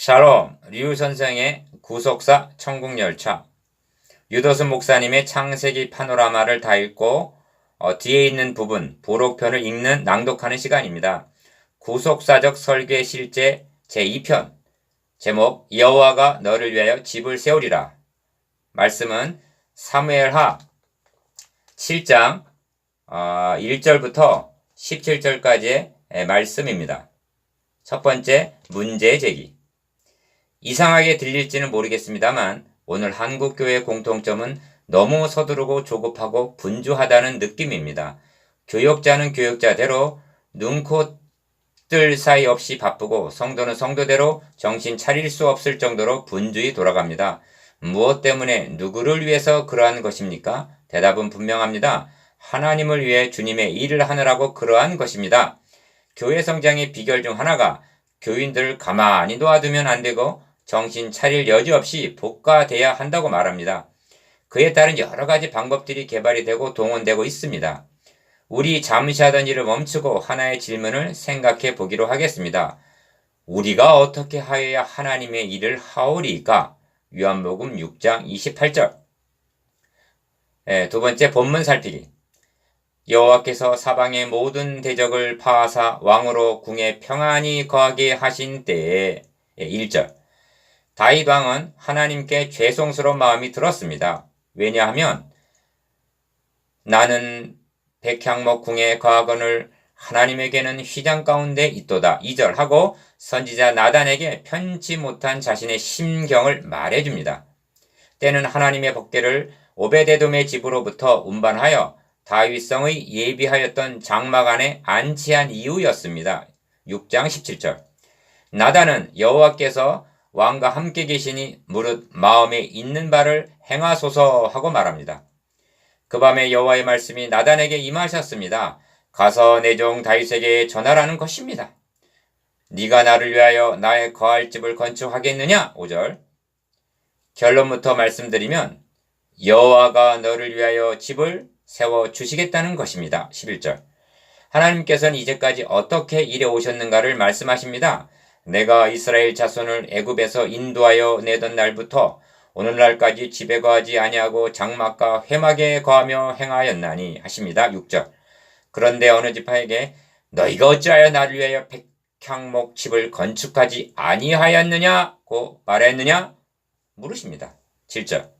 샬롬, 류 선생의 구속사 천국열차. 유도순 목사님의 창세기 파노라마를 다 읽고 뒤에 있는 부분, 부록편을 읽는 낭독하는 시간입니다. 구속사적 설계 실제 제2편. 제목, 여호와가 너를 위하여 집을 세우리라. 말씀은 사무엘하 7장 1절부터 17절까지의 말씀입니다. 첫 번째, 문제 제기. 이상하게 들릴지는 모르겠습니다만 오늘 한국교회의 공통점은 너무 서두르고 조급하고 분주하다는 느낌입니다. 교역자는 교역자대로 눈코 뜰 사이 없이 바쁘고 성도는 성도대로 정신 차릴 수 없을 정도로 분주히 돌아갑니다. 무엇 때문에 누구를 위해서 그러한 것입니까? 대답은 분명합니다. 하나님을 위해 주님의 일을 하느라고 그러한 것입니다. 교회 성장의 비결 중 하나가 교인들을 가만히 놓아두면 안 되고 정신 차릴 여지 없이 복가돼야 한다고 말합니다. 그에 따른 여러 가지 방법들이 개발이 되고 동원되고 있습니다. 우리 잠시 하던 일을 멈추고 하나의 질문을 생각해 보기로 하겠습니다. 우리가 어떻게 하여야 하나님의 일을 하오리까? 요한복음 6장 28절. 두 번째, 본문 살피기. 여호와께서 사방의 모든 대적을 파하사 왕으로 궁에 평안히 거하게 하신 때에 1절. 다윗 왕은 하나님께 죄송스러운 마음이 들었습니다. 왜냐하면 나는 백향목 궁에 거하거늘 하나님에게는 휘장 가운데 있도다. 2절 하고 선지자 나단에게 편치 못한 자신의 심경을 말해줍니다. 때는 하나님의 법궤를 오베데돔의 집으로부터 운반하여 다윗성의 예비하였던 장막 안에 안치한 이후였습니다. 6장 17절. 나단은 여호와께서 왕과 함께 계시니 무릇 마음에 있는 바를 행하소서 하고 말합니다. 그 밤에 여호와의 말씀이 나단에게 임하셨습니다. 가서 내 종 다윗에게 전하라는 것입니다. 네가 나를 위하여 나의 거할 집을 건축하겠느냐? 5절. 결론부터 말씀드리면 여호와가 너를 위하여 집을 세워주시겠다는 것입니다. 11절. 하나님께서는 이제까지 어떻게 일해 오셨는가를 말씀하십니다. 내가 이스라엘 자손을 애굽에서 인도하여 내던 날부터 오늘날까지 집에 거하지 아니하고 장막과 회막에 거하며 행하였나니 하십니다. 6절. 그런데 어느 지파에게 너희가 어찌하여 나를 위하여 백향목 집을 건축하지 아니하였느냐고 말했느냐? 물으십니다. 7절.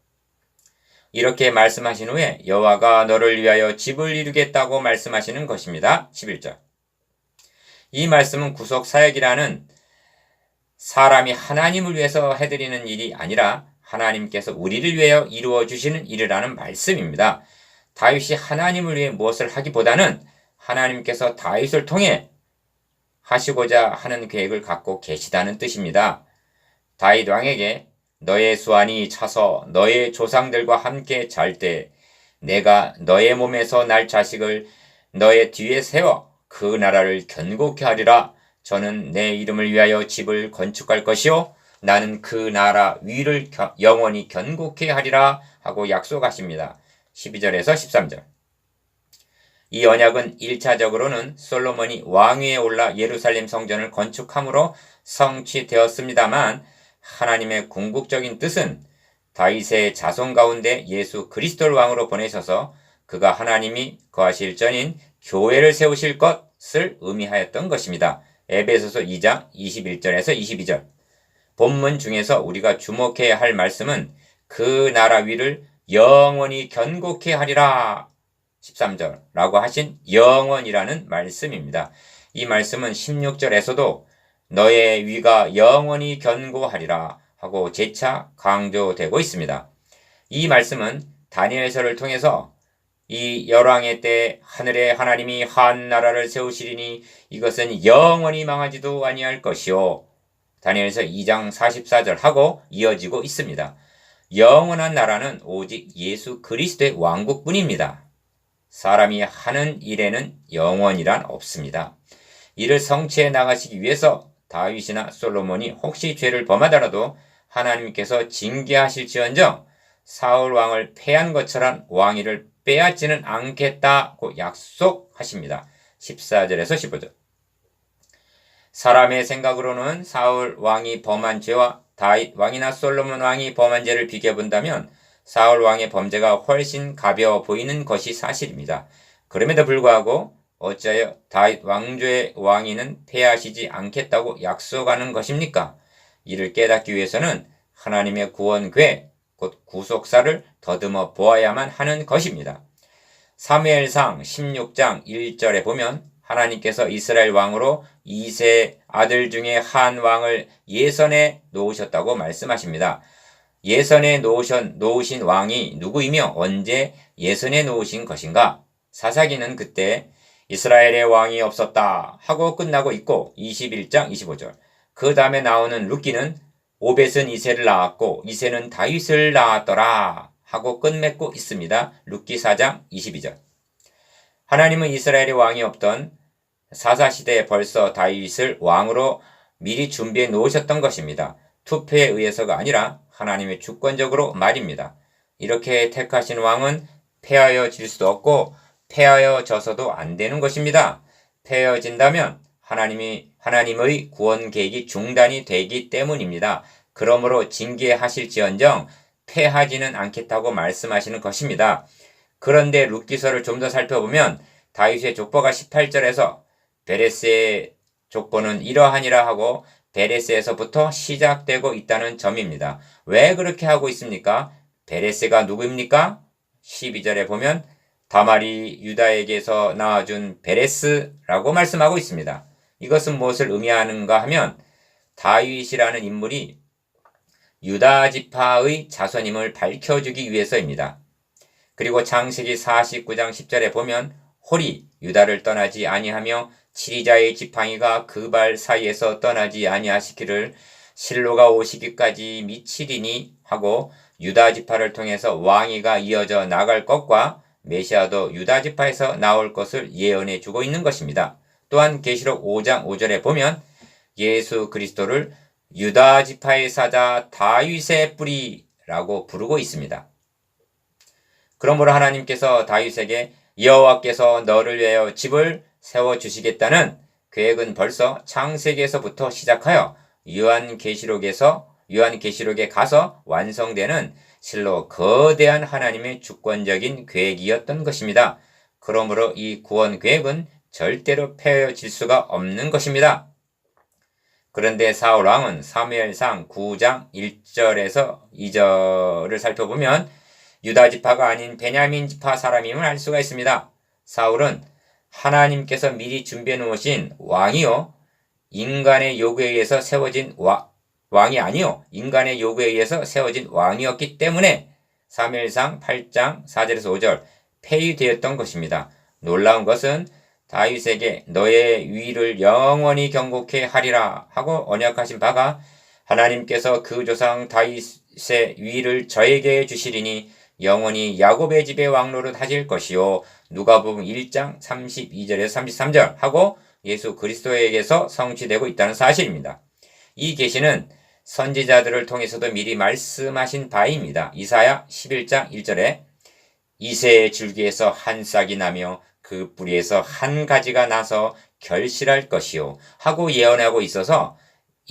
이렇게 말씀하신 후에 여호와가 너를 위하여 집을 이루겠다고 말씀하시는 것입니다. 11절. 이 말씀은 구속 사역이라는 사람이 하나님을 위해서 해드리는 일이 아니라 하나님께서 우리를 위하여 이루어 주시는 일이라는 말씀입니다. 다윗이 하나님을 위해 무엇을 하기보다는 하나님께서 다윗을 통해 하시고자 하는 계획을 갖고 계시다는 뜻입니다. 다윗 왕에게 너의 수완이 차서 너의 조상들과 함께 잘 때 내가 너의 몸에서 날 자식을 너의 뒤에 세워 그 나라를 견고케 하리라. 저는 내 이름을 위하여 집을 건축할 것이요 나는 그 나라 위를 영원히 견고케 하리라 하고 약속하십니다. 12절에서 13절. 이 언약은 1차적으로는 솔로몬이 왕위에 올라 예루살렘 성전을 건축함으로 성취되었습니다만 하나님의 궁극적인 뜻은 다윗의 자손 가운데 예수 그리스도를 왕으로 보내셔서 그가 하나님이 거하실 전인 교회를 세우실 것을 의미하였던 것입니다. 에베소서 2장 21절에서 22절. 본문 중에서 우리가 주목해야 할 말씀은 그 나라 위를 영원히 견고케 하리라 13절라고 하신 영원이라는 말씀입니다. 이 말씀은 16절에서도 너의 위가 영원히 견고하리라 하고 재차 강조되고 있습니다. 이 말씀은 다니엘서를 통해서 이 열왕의 때 하늘에 하나님이 한 나라를 세우시리니 이것은 영원히 망하지도 아니할 것이요. 다니엘서 2장 44절 하고 이어지고 있습니다. 영원한 나라는 오직 예수 그리스도의 왕국뿐입니다. 사람이 하는 일에는 영원이란 없습니다. 이를 성취해 나가시기 위해서 다윗이나 솔로몬이 혹시 죄를 범하더라도 하나님께서 징계하실지언정 사울 왕을 패한 것처럼 왕위를 빼앗지는 않겠다고 약속하십니다. 14절에서 15절. 사람의 생각으로는 사울 왕이 범한 죄와 다윗 왕이나 솔로몬 왕이 범한 죄를 비교해 본다면 사울 왕의 범죄가 훨씬 가벼워 보이는 것이 사실입니다. 그럼에도 불구하고 어찌하여 다윗 왕조의 왕위는 폐하시지 않겠다고 약속하는 것입니까? 이를 깨닫기 위해서는 하나님의 구원 계획, 곧 구속사를 더듬어 보아야만 하는 것입니다. 사무엘상 16장 1절에 보면 하나님께서 이스라엘 왕으로 2세 아들 중에 한 왕을 예선에 놓으셨다고 말씀하십니다. 예선에 놓으신 왕이 누구이며 언제 예선에 놓으신 것인가? 사사기는 그때 이스라엘의 왕이 없었다 하고 끝나고 있고 21장 25절. 그 다음에 나오는 룻기는 오벳은 이새를 낳았고 이새는 다윗을 낳았더라 하고 끝맺고 있습니다. 룻기 4장 22절. 하나님은 이스라엘의 왕이 없던 사사시대에 벌써 다윗을 왕으로 미리 준비해 놓으셨던 것입니다. 투표에 의해서가 아니라 하나님의 주권적으로 말입니다. 이렇게 택하신 왕은 폐하여질 수도 없고 폐하여져서도 안 되는 것입니다. 폐하여진다면 하나님의 구원 계획이 중단이 되기 때문입니다. 그러므로 징계하실지언정 폐하지는 않겠다고 말씀하시는 것입니다. 그런데 룻기서를 좀 더 살펴보면 다윗의 족보가 18절에서 베레스의 족보는 이러하니라 하고 베레스에서부터 시작되고 있다는 점입니다. 왜 그렇게 하고 있습니까? 베레스가 누구입니까? 12절에 보면 다말이 유다에게서 낳아준 베레스라고 말씀하고 있습니다. 이것은 무엇을 의미하는가 하면 다윗이라는 인물이 유다 지파의 자손임을 밝혀주기 위해서입니다. 그리고 창세기 49장 10절에 보면 홀이 유다를 떠나지 아니하며 치리자의 지팡이가 그 발 사이에서 떠나지 아니하시기를 실로가 오시기까지 미치리니 하고 유다 지파를 통해서 왕위가 이어져 나갈 것과 메시아도 유다 지파에서 나올 것을 예언해 주고 있는 것입니다. 또한 계시록 5장 5절에 보면 예수 그리스도를 유다 지파의 사자 다윗의 뿌리라고 부르고 있습니다. 그러므로 하나님께서 다윗에게 여호와께서 너를 위하여 집을 세워주시겠다는 계획은 벌써 창세기에서부터 시작하여 요한계시록에 가서 완성되는 실로 거대한 하나님의 주권적인 계획이었던 것입니다. 그러므로 이 구원 계획은 절대로 폐허질 수가 없는 것입니다. 그런데 사울 왕은 사무엘상 9장 1절에서 2절을 살펴보면 유다 지파가 아닌 베냐민 지파 사람임을 알 수가 있습니다. 사울은 하나님께서 미리 준비해 놓으신 왕이요 인간의 요구에 의해서 세워진 왕이 아니요 인간의 요구에 의해서 세워진 왕이었기 때문에 사무엘상 8장 4절에서 5절 폐위되었던 것입니다. 놀라운 것은 다윗에게 너의 위를 영원히 경고케 하리라 하고 언약하신 바가 하나님께서 그 조상 다윗의 위를 저에게 주시리니 영원히 야곱의 집에 왕노릇 하실 것이요 누가복음 1장 32절에서 33절 하고 예수 그리스도에게서 성취되고 있다는 사실입니다. 이 계시는 선지자들을 통해서도 미리 말씀하신 바입니다. 이사야 11장 1절에 이새의 줄기에서 한 싹이 나며 그 뿌리에서 한 가지가 나서 결실할 것이요 하고 예언하고 있어서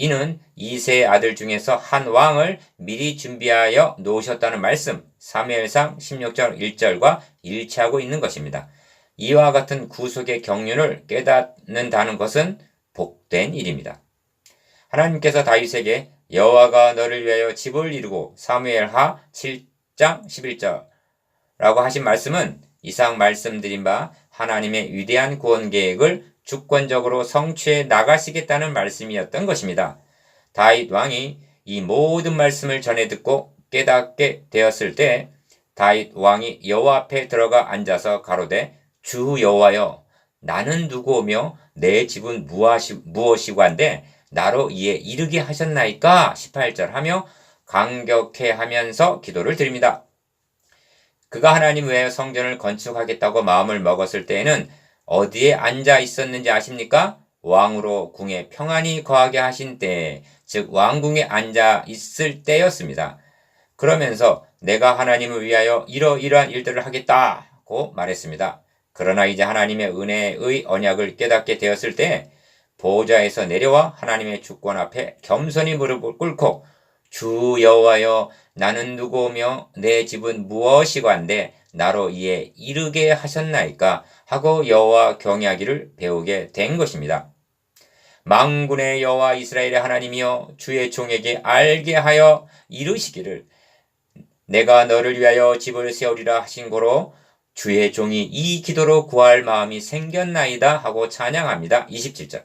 이는 이새의 아들 중에서 한 왕을 미리 준비하여 놓으셨다는 말씀 사무엘상 16장 1절과 일치하고 있는 것입니다. 이와 같은 구속의 경륜을 깨닫는다는 것은 복된 일입니다. 하나님께서 다윗에게 여호와가 너를 위하여 집을 이루고 사무엘하 7장 11절라고 하신 말씀은 이상 말씀드린 바 하나님의 위대한 구원 계획을 주권적으로 성취해 나가시겠다는 말씀이었던 것입니다. 다윗 왕이 이 모든 말씀을 전해 듣고 깨닫게 되었을 때 다윗 왕이 여호와 앞에 들어가 앉아서 가로되 주 여호와여 나는 누구오며 내 집은 무엇이고 한데 나로 이에 이르게 하셨나이까 18절 하며 감격해 하면서 기도를 드립니다. 그가 하나님 외에 성전을 건축하겠다고 마음을 먹었을 때에는 어디에 앉아 있었는지 아십니까? 왕으로 궁에 평안히 거하게 하신 때, 즉 왕궁에 앉아 있을 때였습니다. 그러면서 내가 하나님을 위하여 이러이러한 일들을 하겠다고 말했습니다. 그러나 이제 하나님의 은혜의 언약을 깨닫게 되었을 때 보좌에서 내려와 하나님의 주권 앞에 겸손히 무릎을 꿇고 주 여호와여 나는 누구며 내 집은 무엇이관데 나로 이에 이르게 하셨나이까 하고 여호와 경외하기를 배우게 된 것입니다. 만군의 여호와 이스라엘의 하나님이여 주의 종에게 알게 하여 이르시기를 내가 너를 위하여 집을 세우리라 하신 고로 주의 종이 이 기도로 구할 마음이 생겼나이다 하고 찬양합니다. 27절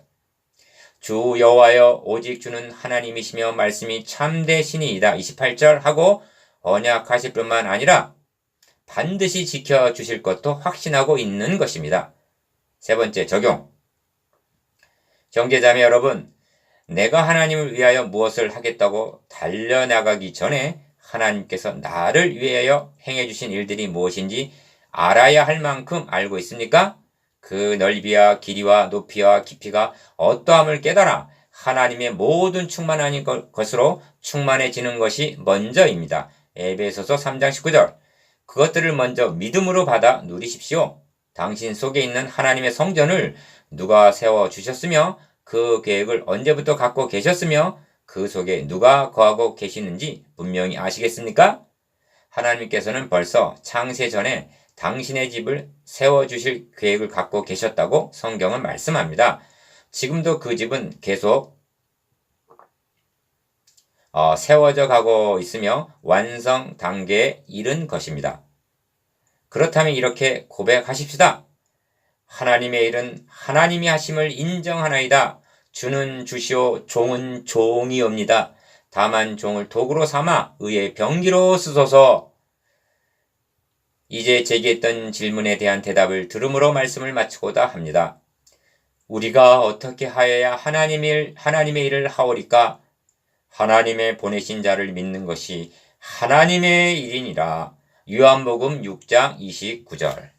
주 여호와여 오직 주는 하나님이시며 말씀이 참되시니이다. 28절 하고 언약하실 뿐만 아니라 반드시 지켜주실 것도 확신하고 있는 것입니다. 세 번째 적용. 형제자매 여러분, 내가 하나님을 위하여 무엇을 하겠다고 달려나가기 전에 하나님께서 나를 위하여 행해주신 일들이 무엇인지 알아야 할 만큼 알고 있습니까? 그 넓이와 길이와 높이와 깊이가 어떠함을 깨달아 하나님의 모든 충만한 것으로 충만해지는 것이 먼저입니다. 에베소서 3장 19절 그것들을 먼저 믿음으로 받아 누리십시오. 당신 속에 있는 하나님의 성전을 누가 세워주셨으며 그 계획을 언제부터 갖고 계셨으며 그 속에 누가 거하고 계시는지 분명히 아시겠습니까? 하나님께서는 벌써 창세 전에 당신의 집을 세워주실 계획을 갖고 계셨다고 성경은 말씀합니다. 지금도 그 집은 계속 세워져 가고 있으며 완성 단계에 이른 것입니다. 그렇다면 이렇게 고백하십시다. 하나님의 일은 하나님이 하심을 인정하나이다. 주는 주시오 종은 종이옵니다. 다만 종을 도구로 삼아 의의 병기로 쓰소서. 이제 제기했던 질문에 대한 대답을 들음으로 말씀을 마치고자 합니다. 우리가 어떻게 하여야 하나님의 일을 하오리까? 하나님의 보내신 자를 믿는 것이 하나님의 일이니라. 요한복음 6장 29절